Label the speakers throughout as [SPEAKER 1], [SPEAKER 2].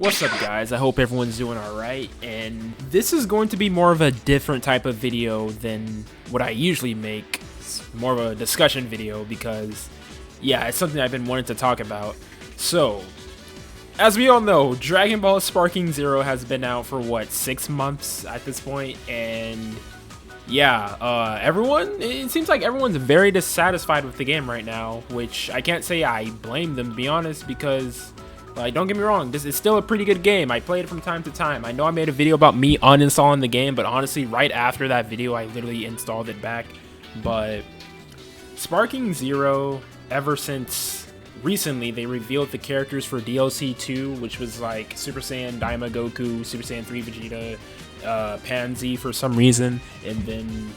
[SPEAKER 1] What's up guys, I hope everyone's doing alright, and this is going to be more of a different type of video than what I usually make. It's more of a discussion video because, yeah, it's something I've been wanting to talk about. So, as we all know, Dragon Ball Sparking Zero has been out for what, 6 months at this point, and yeah, it seems like everyone's very dissatisfied with the game right now, which I can't say I blame them, to be honest, because like, don't get me wrong, this is still a pretty good game. I play it from time to time. I know I made a video about me uninstalling the game, but honestly, right after that video, I literally installed it back. But Sparking Zero, ever since recently, they revealed the characters for DLC 2, which was like Super Saiyan Daima Goku, Super Saiyan 3 Vegeta, Pansy for some reason, and then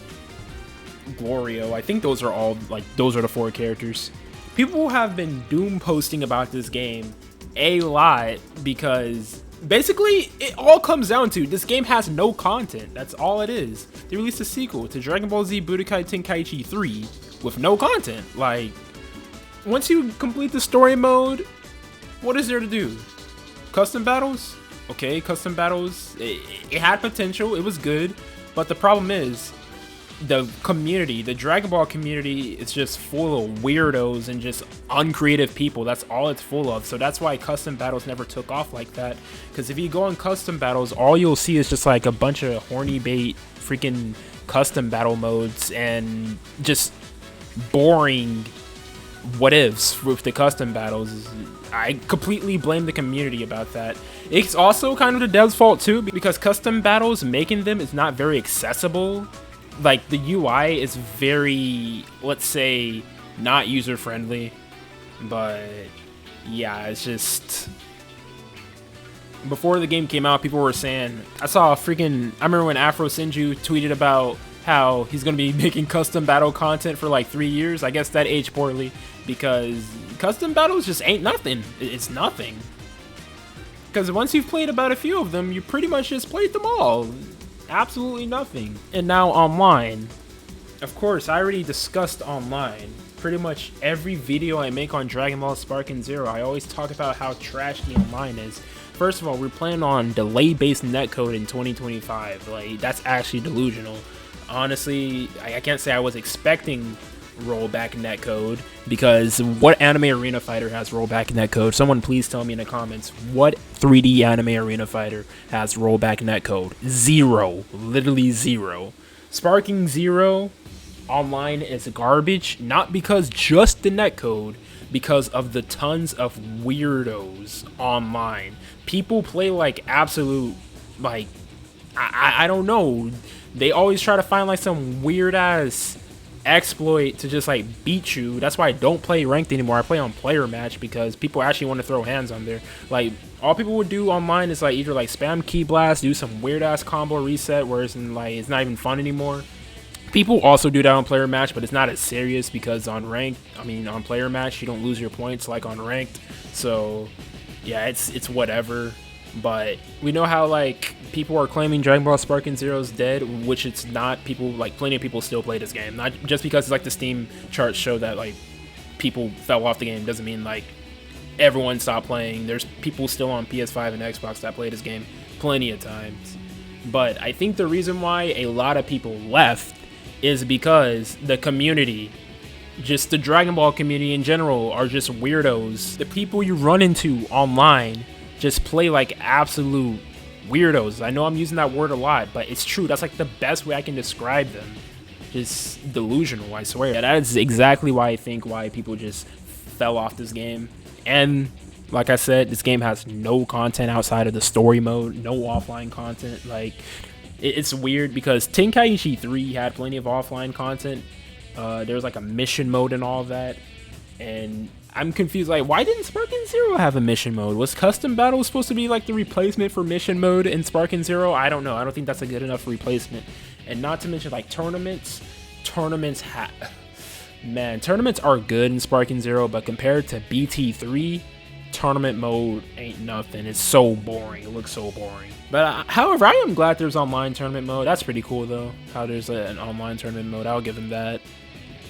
[SPEAKER 1] Glorio. I think those are all, like, those are the 4 characters. People have been doom posting about this game a lot because basically it all comes down to this game has no content. That's all it is. They released a sequel to Dragon Ball Z Budokai Tenkaichi 3 with no content. Like, once you complete the story mode, what is there to do? Custom battles? Okay, custom battles, it had potential, it was good, but the problem is the community, the Dragon Ball community, is just full of weirdos and just uncreative people. That's all it's full of. So that's why custom battles never took off like that. Because if you go on custom battles, all you'll see is just like a bunch of horny bait freaking custom battle modes and just boring what ifs with the custom battles. I completely blame the community about that. It's also kind of the devs' fault too, because custom battles, making them is not very accessible. Like, the UI is very, let's say, not user-friendly, but yeah, it's just, before the game came out, people were saying, I remember when Afro Senju tweeted about how he's going to be making custom battle content for like 3 years. I guess that aged poorly, because custom battles just ain't nothing. It's nothing. Because once you've played about a few of them, you pretty much just played them all. Absolutely nothing. And now online. Of course, I already discussed online. Pretty much every video I make on Dragon Ball Sparking Zero, I always talk about how trash the online is. First of all, we're playing on delay-based netcode in 2025. Like, that's actually delusional. Honestly, I can't say I was expecting rollback netcode, because what anime arena fighter has rollback netcode? Someone please tell me in the comments, what 3D anime arena fighter has rollback netcode? Zero. Literally zero. Sparking Zero online is garbage, not because just the netcode, because of the tons of weirdos online. People play like absolute, like, I don't know. They always try to find like some weird ass exploit to just like beat you. That's why I don't play ranked anymore. I play on player match because people actually want to throw hands on there. Like, all people would do online is like either like spam key blast, do some weird ass combo reset where it's not even fun anymore. People also do that on player match, but it's not as serious because on player match you don't lose your points like on ranked. So yeah, it's whatever. But we know how, like, people are claiming Dragon Ball Sparking Zero is dead, which it's not. People, like, plenty of people still play this game. Not just because, like, the Steam charts show that, like, people fell off the game doesn't mean, like, everyone stopped playing. There's people still on PS5 and Xbox that play this game plenty of times. But I think the reason why a lot of people left is because the community, just the Dragon Ball community in general, are just weirdos. The people you run into online just play like absolute weirdos. I know I'm using that word a lot, but it's true. That's like the best way I can describe them. Just delusional, I swear. Yeah, that is exactly why people just fell off this game. And like I said, this game has no content outside of the story mode, no offline content. Like, it's weird because Tenkaichi 3 had plenty of offline content. There was like a mission mode and all of that. And I'm confused, like, why didn't Sparking Zero have a mission mode? Was custom battle supposed to be like the replacement for mission mode in Sparking Zero? I don't know. I don't think that's a good enough replacement. And not to mention, like, tournaments are good in Sparking Zero, but compared to BT3, tournament mode ain't nothing. It's so boring. It looks so boring. But however, I am glad there's online tournament mode. That's pretty cool though, how there's an online tournament mode. I'll give them that.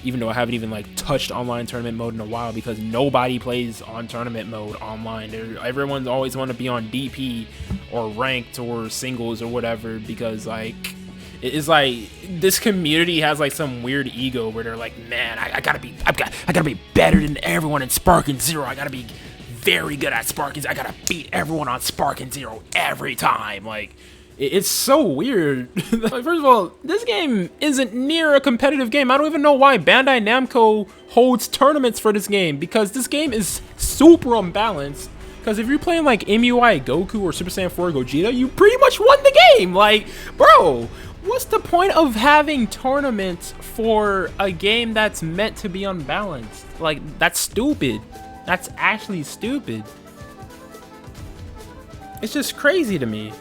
[SPEAKER 1] even though I haven't even like touched online tournament mode in a while, because nobody plays on tournament mode online. Everyone's always want to be on DP or ranked or singles or whatever, because like it's like this community has like some weird ego where they're like, man, I gotta be better than everyone in Sparking Zero. I gotta be very good at Sparking. I gotta beat everyone on Sparking Zero every time. Like, it's so weird. Like, first of all, this game isn't near a competitive game. I don't even know why Bandai Namco holds tournaments for this game, because this game is super unbalanced. Because if you're playing like MUI Goku or Super Saiyan 4 Gogeta, you pretty much won the game. Like, bro, what's the point of having tournaments for a game that's meant to be unbalanced? Like, that's stupid. That's actually stupid. It's just crazy to me.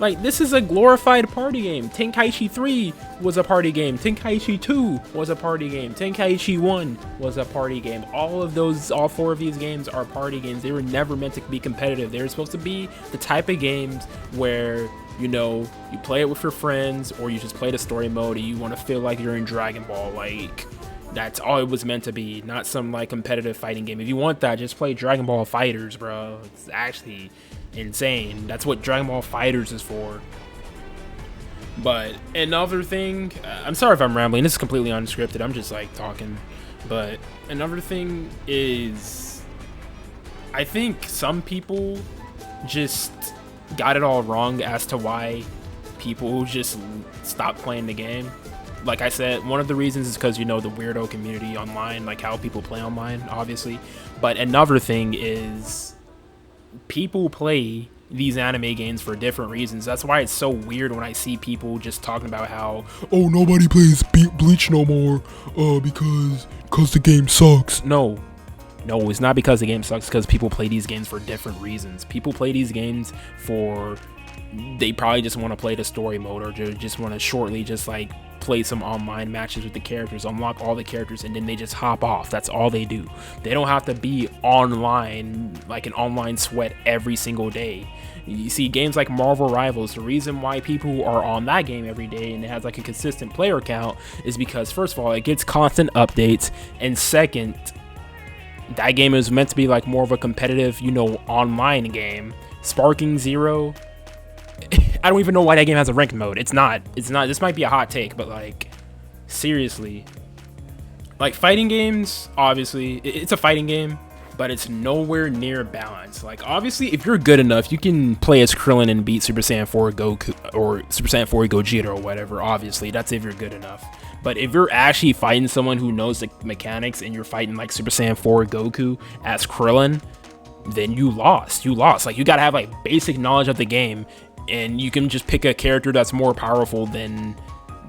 [SPEAKER 1] Like, this is a glorified party game. Tenkaichi 3 was a party game. Tenkaichi 2 was a party game. Tenkaichi 1 was a party game. All 4 of these games are party games. They were never meant to be competitive. They were supposed to be the type of games where, you know, you play it with your friends, or you just play the story mode and you want to feel like you're in Dragon Ball. Like, that's all it was meant to be, not some like competitive fighting game. If you want that, just play Dragon Ball Fighters, bro. It's actually insane. That's what Dragon Ball Fighters is for. But another thing, I'm sorry if I'm rambling, this is completely unscripted, I'm just like talking. But another thing is, I think some people just got it all wrong as to why people just stopped playing the game. Like I said, one of the reasons is because, you know, the weirdo community online, like how people play online, obviously. But another thing is, people play these anime games for different reasons. That's why it's so weird when I see people just talking about how, oh, nobody plays Bleach no more because the game sucks. No, it's not because the game sucks. Because people play these games for different reasons. People play these games for, they probably just want to play the story mode, or just want to shortly just like play some online matches with the characters, unlock all the characters, and then they just hop off. That's all they do. They don't have to be online, like an online sweat every single day. You see games like Marvel Rivals, the reason why people are on that game every day and it has like a consistent player count is because, first of all, it gets constant updates, and second, that game is meant to be like more of a competitive, you know, online game. Sparking Zero, I don't even know why that game has a ranked mode. It's not. This might be a hot take, but like, seriously, like fighting games, obviously it's a fighting game, but it's nowhere near balanced. Like, obviously, if you're good enough, you can play as Krillin and beat Super Saiyan 4 Goku or Super Saiyan 4 Gogeta or whatever. Obviously, that's if you're good enough. But if you're actually fighting someone who knows the mechanics and you're fighting like Super Saiyan 4 Goku as Krillin, then you lost. Like, you gotta have like basic knowledge of the game, and you can just pick a character that's more powerful than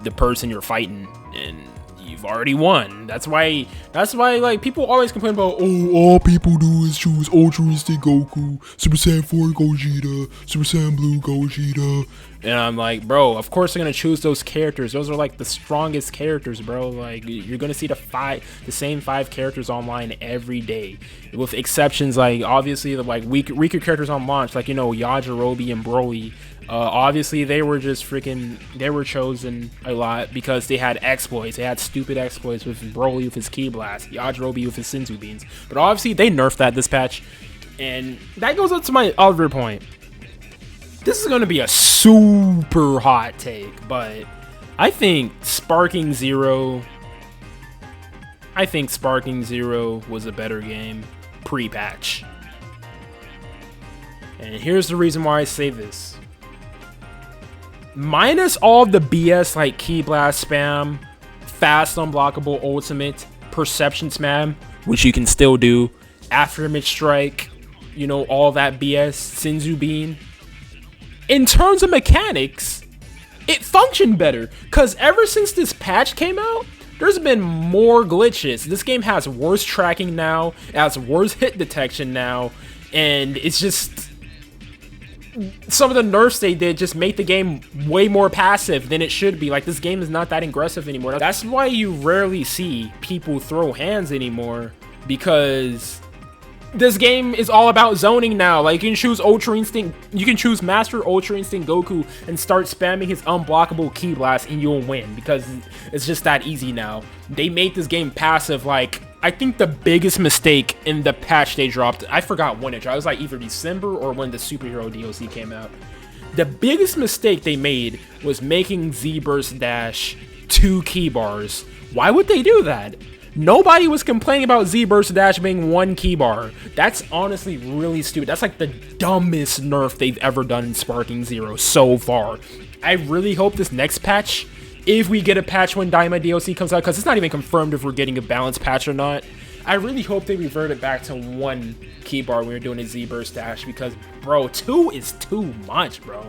[SPEAKER 1] the person you're fighting, and you've already won. That's why like people always complain about, oh, all people do is choose Ultra Instinct Goku, Super Saiyan 4 Gogeta, Super Saiyan Blue Gogeta. And I'm like, bro, of course they're gonna choose those characters. Those are like the strongest characters, bro. Like, you're gonna see the same 5 characters online every day, with exceptions like obviously the like weaker characters on launch, like, you know, Yajirobe and Broly. Obviously they were chosen a lot because they had exploits. They had stupid exploits with Broly with his Ki Blast, Yajirobe with his Senzu Beans. But obviously they nerfed that this patch, and that goes up to my other point. This is going to be a super hot take, but I think Sparking Zero was a better game pre-patch. And here's the reason why I say this. Minus all of the BS like Ki Blast spam, fast unblockable ultimate, perception spam, which you can still do, aftermath strike, you know, all that BS, Senzu Bean. In terms of mechanics, it functioned better, because ever since this patch came out, there's been more glitches. This game has worse tracking now, it has worse hit detection now, and it's just, some of the nerfs they did just make the game way more passive than it should be. Like, this game is not that aggressive anymore. That's why you rarely see people throw hands anymore, because this game is all about zoning now. Like, you can choose Ultra Instinct, you can choose Master Ultra Instinct Goku and start spamming his unblockable Ki Blast and you'll win, because it's just that easy now. They made this game passive. Like, I think the biggest mistake in the patch they dropped, I forgot when it dropped, it was like either December or when the Superhero DLC came out. The biggest mistake they made was making Z-Burst Dash 2 key bars. Why would they do that? Nobody was complaining about Z-Burst Dash being 1 key bar. That's honestly really stupid. That's like the dumbest nerf they've ever done in Sparking Zero so far. I really hope this next patch, if we get a patch when Diamond DLC comes out, because it's not even confirmed if we're getting a balanced patch or not, I really hope they revert it back to 1 key bar when we're doing a Z-Burst Dash, because, bro, 2 is too much, bro.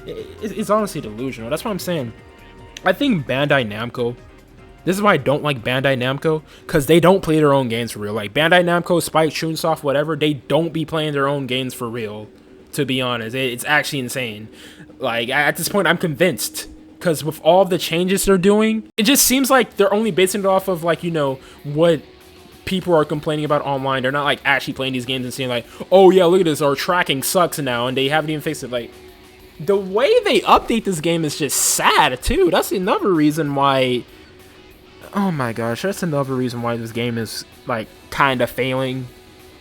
[SPEAKER 1] It's honestly delusional. That's what I'm saying. I think Bandai Namco, this is why I don't like Bandai Namco, because they don't play their own games for real. Like, Bandai Namco, Spike, Chunsoft, whatever, they don't be playing their own games for real, to be honest. It's actually insane. Like, at this point, I'm convinced, because with all the changes they're doing, it just seems like they're only basing it off of, like, you know, what people are complaining about online. They're not, like, actually playing these games and saying, like, oh, yeah, look at this, our tracking sucks now, and they haven't even fixed it. Like, the way they update this game is just sad, too. That's another reason why... Oh my gosh, that's another reason why this game is, like, kind of failing.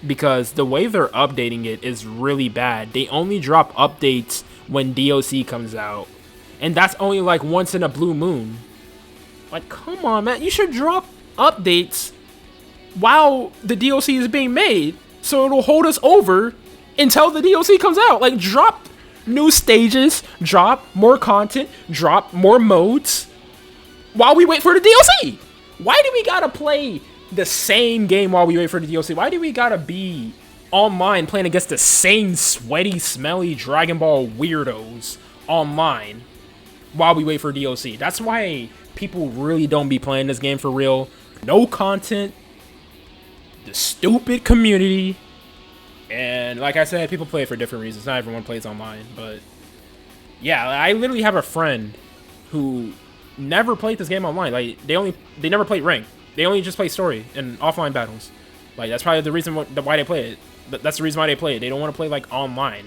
[SPEAKER 1] Because the way they're updating it is really bad. They only drop updates when DLC comes out. And that's only, like, once in a blue moon. Like, come on, man. You should drop updates while the DLC is being made, so it'll hold us over until the DLC comes out. Like, drop new stages, drop more content, drop more modes while we wait for the DLC. Why do we gotta play the same game while we wait for the DLC? Why do we gotta be online playing against the same sweaty, smelly Dragon Ball weirdos online while we wait for DLC? That's why people really don't be playing this game for real. No content, the stupid community, and like I said, people play it for different reasons. Not everyone plays online, but yeah, I literally have a friend who never played this game online. Like, they never played rank. They only just play story and offline battles. Like, that's probably the reason why they play it. That's the reason why they play it. They don't want to play, like, online.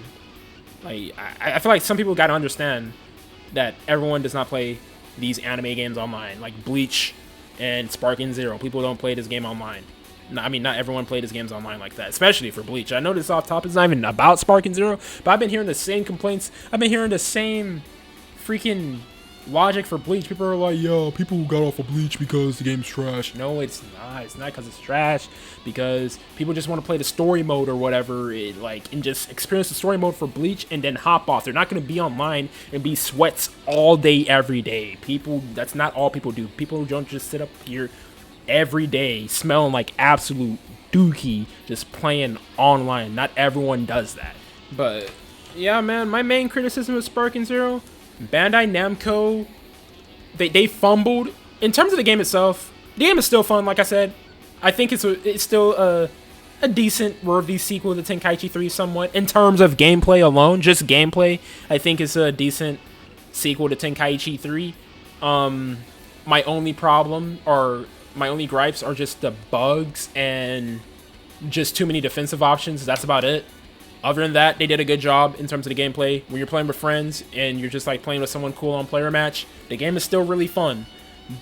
[SPEAKER 1] Like, I feel like some people got to understand that everyone does not play these anime games online. Like Bleach and Sparking Zero. People don't play this game online. I mean, not everyone played his games online like that, especially for Bleach. I know this off top is not even about Sparking Zero, but I've been hearing the same complaints. I've been hearing the same freaking logic for Bleach. People are like, yo, people got off of Bleach because the game's trash. No, it's not. It's not because it's trash, because people just want to play the story mode or whatever, and just experience the story mode for Bleach and then hop off. They're not going to be online and be sweats all day, every day. People, that's not all people do. People don't just sit up here every day smelling like absolute dookie just playing online. Not everyone does that. But yeah, man, my main criticism of Sparking Zero, Bandai Namco, they fumbled. In terms of the game itself, the game is still fun. Like I said, I think it's still a decent worthy sequel to Tenkaichi 3 somewhat. In terms of gameplay alone, just gameplay, I think it's a decent sequel to Tenkaichi 3. My only problem, or my only gripes, are just the bugs and just too many defensive options. That's about it. Other than that, they did a good job in terms of the gameplay. When you're playing with friends and you're just like playing with someone cool on player match, the game is still really fun.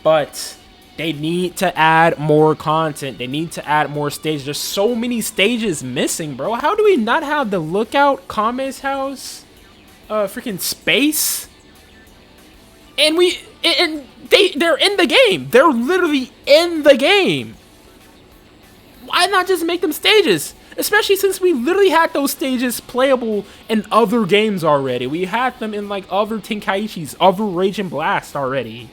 [SPEAKER 1] But they need to add more content. They need to add more stages. There's so many stages missing, bro. How do we not have the Lookout, Kame's house, freaking space? And they're in the game. They're literally in the game. Why not just make them stages? Especially since we literally had those stages playable in other games already. We had them in like other Tenkaichis, other Rage and Blast already.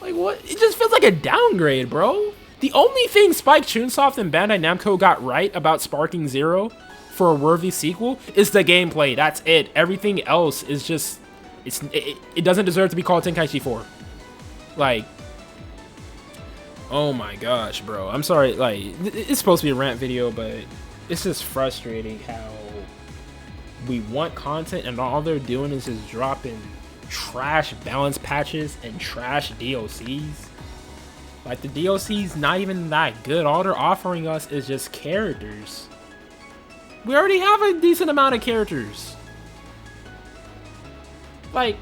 [SPEAKER 1] Like, what? It just feels like a downgrade, bro. The only thing Spike Chunsoft and Bandai Namco got right about Sparking Zero for a worthy sequel is the gameplay. That's it. Everything else is just... It doesn't deserve to be called Tenkaichi 4. Like, oh my gosh, bro. I'm sorry, like, it's supposed to be a rant video, but it's just frustrating how we want content and all they're doing is just dropping trash balance patches and trash DLCs. Like, the DLC's not even that good. All they're offering us is just characters. We already have a decent amount of characters. Like,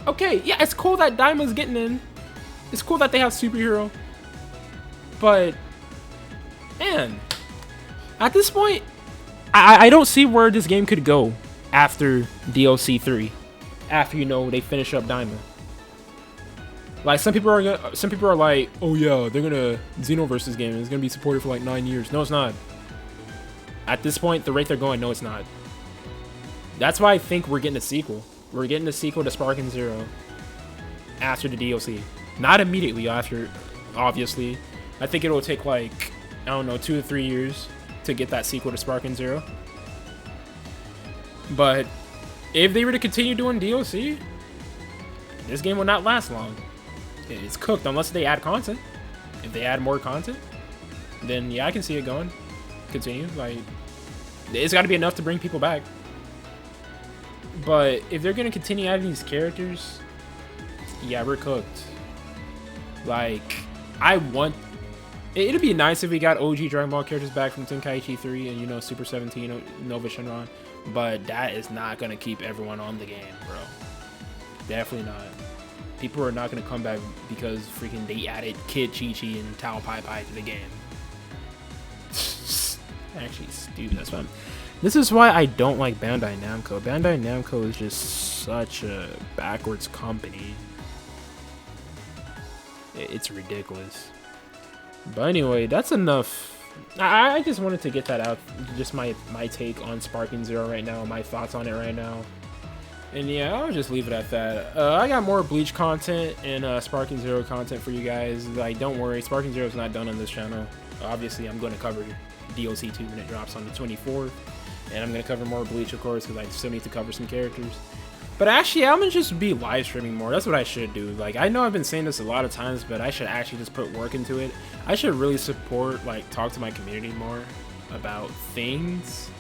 [SPEAKER 1] okay, yeah, it's cool that Daima's getting in. It's cool that they have superhero. But, man, at this point, I don't see where this game could go after DLC 3. After, you know, they finish up Daima. Like, some people are like, oh yeah, they're gonna Xenoverse this game. It's gonna be supported for like 9 years. No, it's not. At this point, the rate they're going, no, it's not. That's why I think we're getting a sequel. We're getting a sequel to Sparking Zero after the DLC. Not immediately after, obviously. I think it'll take like, I don't know, 2 to 3 years to get that sequel to Sparking Zero. But if they were to continue doing DLC, this game will not last long. It's cooked unless they add content. If they add more content, then yeah, I can see it going. Continue. Like, it's got to be enough to bring people back. But if they're going to continue adding these characters, yeah, we're cooked. Like, it'd be nice if we got OG Dragon Ball characters back from Tenkaichi 3 and, you know, Super 17, Nova Shenron. But that is not going to keep everyone on the game, bro. Definitely not. People are not going to come back because freaking they added Kid Chi-Chi and Tao Pai Pai to the game. Actually, stupid. This is why I don't like Bandai Namco. Bandai Namco is just such a backwards company. It's ridiculous. But anyway, that's enough. I just wanted to get that out. Just my take on Sparking Zero right now. My thoughts on it right now. And yeah, I'll just leave it at that. I got more Bleach content and Sparking Zero content for you guys. Like, don't worry, Sparking Zero is not done on this channel. Obviously, I'm going to cover DLC 2 when it drops on the 24th. And I'm going to cover more Bleach, of course, because I still need to cover some characters. But actually, I'm going to just be live streaming more. That's what I should do. Like, I know I've been saying this a lot of times, but I should actually just put work into it. I should really support, like, talk to my community more about things.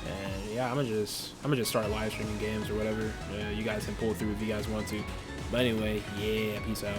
[SPEAKER 1] And yeah, I'm gonna just start live streaming games or whatever. You guys can pull through if you guys want to. But anyway, yeah, peace out.